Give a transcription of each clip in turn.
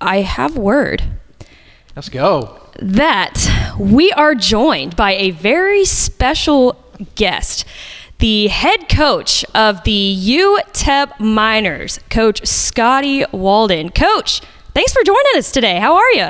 I have word. Let's go. That we are joined by a very special guest, the head coach of the UTEP Miners, Coach Scotty Walden. Coach, thanks for joining us today. How are you?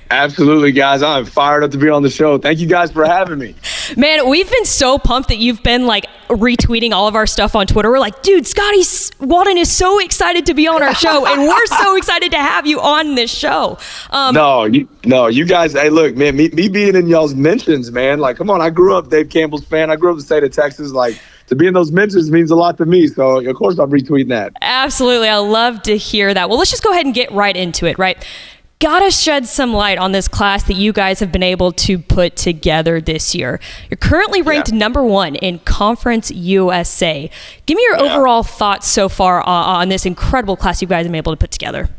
Absolutely, guys. I'm fired up to be on the show. Thank you guys for having me. Man, we've been so pumped that you've been like retweeting all of our stuff on Twitter. We're like, dude, Scotty Walden is so excited to be on our show, and we're so excited to have you on this show. You guys, hey, look, man, me being in y'all's mentions, man, like, come on, I grew up Dave Campbell's fan. I grew up in the state of Texas. Like, to be in those mentions means a lot to me. So, of course, I'm retweeting that. Absolutely. I love to hear that. Well, let's just go ahead and get right into it, right? Gotta shed some light on this class that you guys have been able to put together this year. You're currently ranked number 1 in Conference USA. Give me your overall thoughts so far on this incredible class you guys have been able to put together.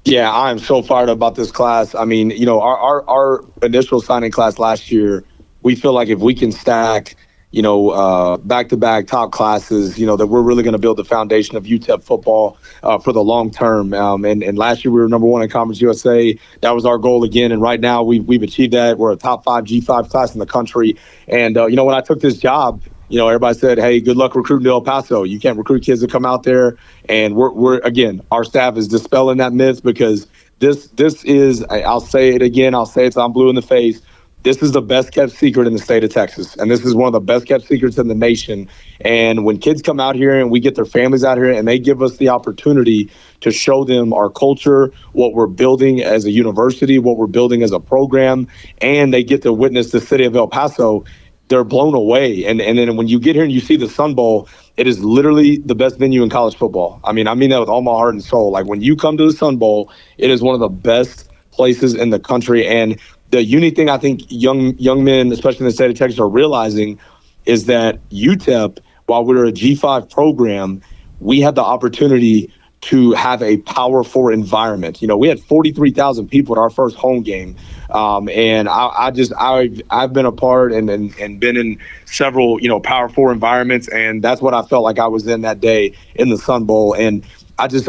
Yeah, I'm so fired up about this class. I mean, you know, our initial signing class last year, we feel like if we can stack, you know, back-to-back top classes, you know, that we're really going to build the foundation of UTEP football for the long term. And last year we were number 1 in Conference USA. That was our goal again. And right now we've achieved that. We're a top 5 G5 class in the country. And, you know, when I took this job, you know, everybody said, hey, good luck recruiting to El Paso. You can't recruit kids to come out there. And we're again, our staff is dispelling that myth because this is, I'll say it again, I'll say it till I'm blue in the face. This is the best kept secret in the state of Texas. And this is one of the best kept secrets in the nation. And when kids come out here and we get their families out here and they give us the opportunity to show them our culture, what we're building as a university, what we're building as a program, and they get to witness the city of El Paso, they're blown away. And then when you get here and you see the Sun Bowl, it is literally the best venue in college football. I mean that with all my heart and soul. Like when you come to the Sun Bowl, it is one of the best places in the country. And the unique thing I think young men, especially in the state of Texas, are realizing is that UTEP, while we're a G5 program, we had the opportunity to have a Power 4 environment. You know, we had 43,000 people at our first home game. And I've been a part and been in several, you know, Power 4 environments. And that's what I felt like I was in that day in the Sun Bowl. And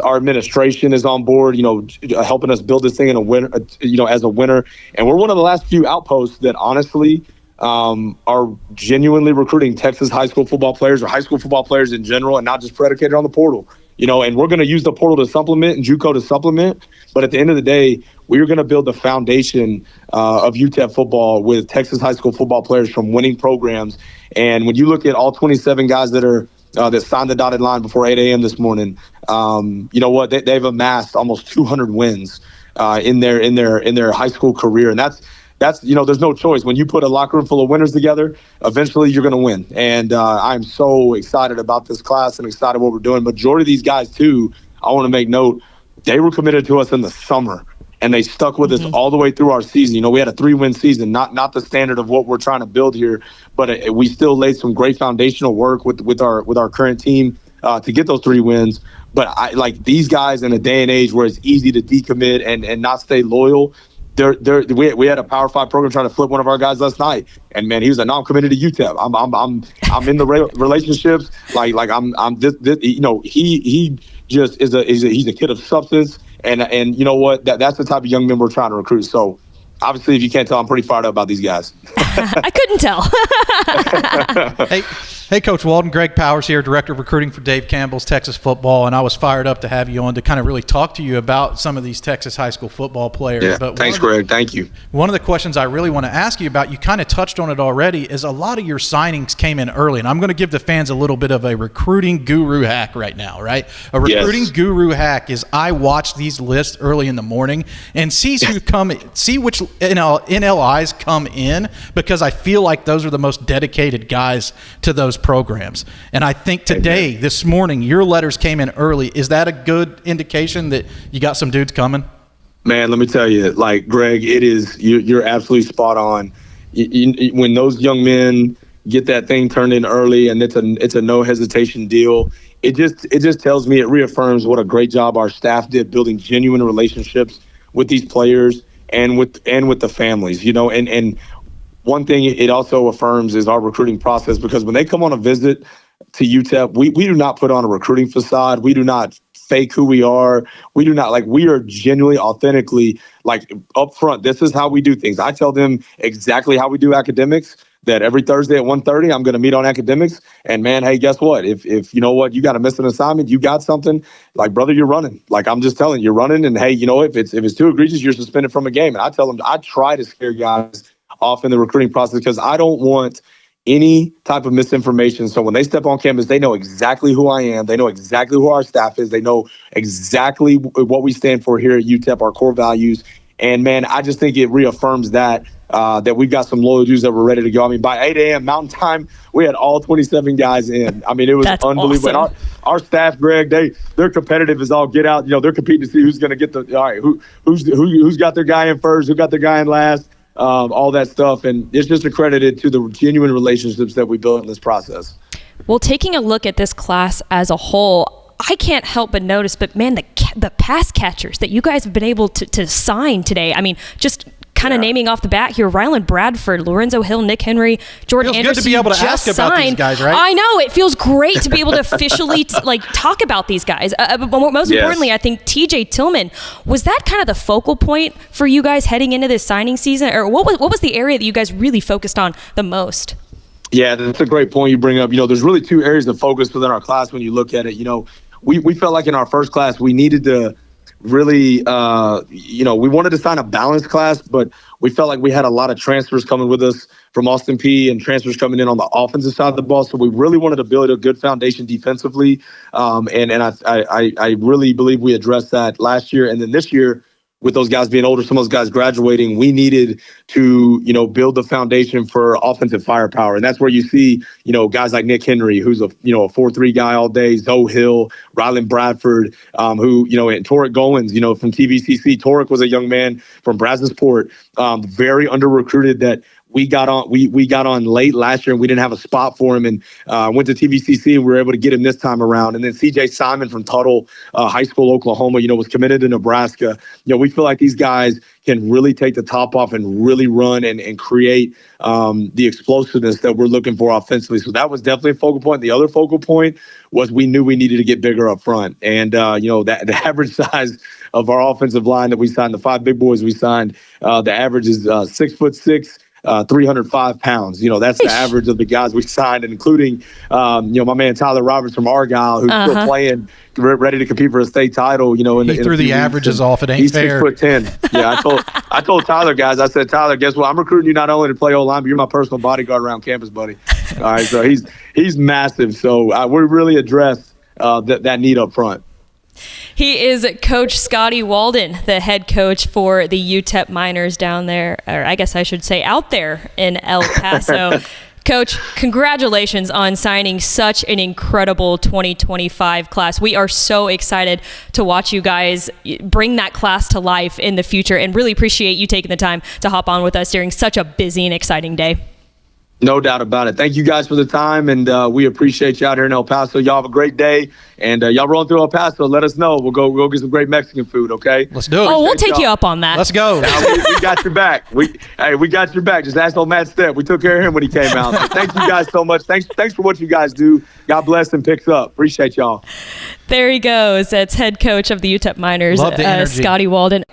our administration is on board, you know, helping us build this thing in a winner, you know, as a winner. And we're one of the last few outposts that honestly are genuinely recruiting Texas high school football players or high school football players in general and not just predicated on the portal. You know, and we're going to use the portal to supplement and JUCO to supplement. But at the end of the day, we're going to build the foundation of UTEP football with Texas high school football players from winning programs. And when you look at all 27 guys that signed the dotted line before 8 a.m. this morning, you know what? They've amassed almost 200 wins in their high school career. And that's, you know, there's no choice. When you put a locker room full of winners together, eventually you're going to win. And I'm so excited about this class and excited what we're doing. Majority of these guys, too, I want to make note, they were committed to us in the summer. And they stuck with us all the way through our season. You know, we had a 3-win season, not the standard of what we're trying to build here, but we still laid some great foundational work with our current team to get those 3 wins. But I like these guys in a day and age where it's easy to decommit and not stay loyal. We had a Power 5 program trying to flip one of our guys last night, and man, he was like, "No, I'm committed to UTEP. I'm in the relationships. Like I'm this, you know, he just he's a kid of substance, and you know what? That's the type of young men we're trying to recruit. So obviously, if you can't tell, I'm pretty fired up about these guys. I couldn't tell. Hey, Coach Walden, Greg Powers here, Director of Recruiting for Dave Campbell's Texas Football, and I was fired up to have you on to kind of really talk to you about some of these Texas high school football players. Yeah, but thanks, Greg. Thank you. One of the questions I really want to ask you about, you kind of touched on it already, is a lot of your signings came in early, and I'm going to give the fans a little bit of a recruiting guru hack right now, right? A recruiting guru hack is I watch these lists early in the morning and see which NLIs come in because I feel like those are the most dedicated guys to those programs. And I think today, this morning, your letters came in early. Is that a good indication that you got some dudes coming? Man, let me tell you, like, Greg, it is, you're absolutely spot on. When those young men get that thing turned in early and it's a no hesitation deal, it just tells me, it reaffirms what a great job our staff did building genuine relationships with these players and with the families, you know, and one thing it also affirms is our recruiting process, because when they come on a visit to UTEP, we do not put on a recruiting facade. We do not fake who we are. We do not we are genuinely, authentically up front. This is how we do things. I tell them exactly how we do academics. That every Thursday at 1:30, I'm going to meet on academics. And man, hey, guess what? If you know what, you got to miss an assignment, you got something, brother, you're running. I'm just telling you, you're running. And hey, if it's too egregious, you're suspended from a game. And I tell them, I try to scare guys off in the recruiting process because I don't want any type of misinformation. So when they step on campus, they know exactly who I am. They know exactly who our staff is. They know exactly what we stand for here at UTEP, our core values. And man, I just think it reaffirms that we've got some loyal dudes that were ready to go. I mean, by 8 a.m. Mountain Time, we had all 27 guys in. I mean, it was unbelievable. Awesome. And our staff, Greg, they're competitive as all get out. They're competing to see who's going to get who's got their guy in first, who got their guy in last, all that stuff. And it's just accredited to the genuine relationships that we built in this process. Well, taking a look at this class as a whole, I can't help but notice, but man, the pass catchers that you guys have been able to sign today. I mean, just kind of naming off the bat here: Rylan Bradford, Lorenzo Hill, Nick Henry, Jordan Anderson. Feels good to be able to ask about these guys, right? I know, it feels great to be able to officially talk about these guys. But most importantly, I think TJ Tillman, was that kind of the focal point for you guys heading into this signing season, or what was the area that you guys really focused on the most? Yeah, that's a great point you bring up. There's really two areas of focus within our class when you look at it. We felt like in our first class we needed to really, we wanted to sign a balanced class, but we felt like we had a lot of transfers coming with us from Austin Peay and transfers coming in on the offensive side of the ball. So we really wanted to build a good foundation defensively. And I really believe we addressed that last year. And then this year, with those guys being older, some of those guys graduating, we needed to, build the foundation for offensive firepower. And that's where you see, guys like Nick Henry, who's a 4-3 guy all day, Zoe Hill, Rylan Bradford, who, and Torek Goins, from TVCC. Torek was a young man from Brazosport, very under-recruited that we got on late last year and we didn't have a spot for him, and went to TVCC and we were able to get him this time around. And then CJ Simon from Tuttle High School, Oklahoma, was committed to Nebraska. We feel like these guys can really take the top off and really run and create the explosiveness that we're looking for offensively. So that was definitely a focal point. The other focal point was we knew we needed to get bigger up front. And, that the average size of our offensive line that we signed, the 5 big boys we signed, the average is 6'6". 305 pounds. That's the average of the guys we signed, including, my man Tyler Roberts from Argyle, who's still playing, ready to compete for a state title. He threw the averages off. It ain't he's fair. He's 6'10". Yeah, I told Tyler, guys, I said, Tyler, guess what? I'm recruiting you not only to play O-line, but you're my personal bodyguard around campus, buddy. All right, so he's massive. So we really addressed that need up front. He is Coach Scotty Walden, the head coach for the UTEP Miners down there, or I guess I should say out there in El Paso. Coach, congratulations on signing such an incredible 2025 class. We are so excited to watch you guys bring that class to life in the future, and really appreciate you taking the time to hop on with us during such a busy and exciting day. No doubt about it. Thank you guys for the time, and we appreciate you out here in El Paso. Y'all have a great day, and y'all rolling through El Paso, let us know. We'll go get some great Mexican food, okay? Let's do it. Oh, we'll take you up on that. Let's go. We got your back. We got your back. Just ask old Matt Stepp. We took care of him when he came out. So thank you guys so much. Thanks for what you guys do. God bless and picks up. Appreciate y'all. There he goes. That's head coach of the UTEP Miners, Love the energy. Scotty Walden.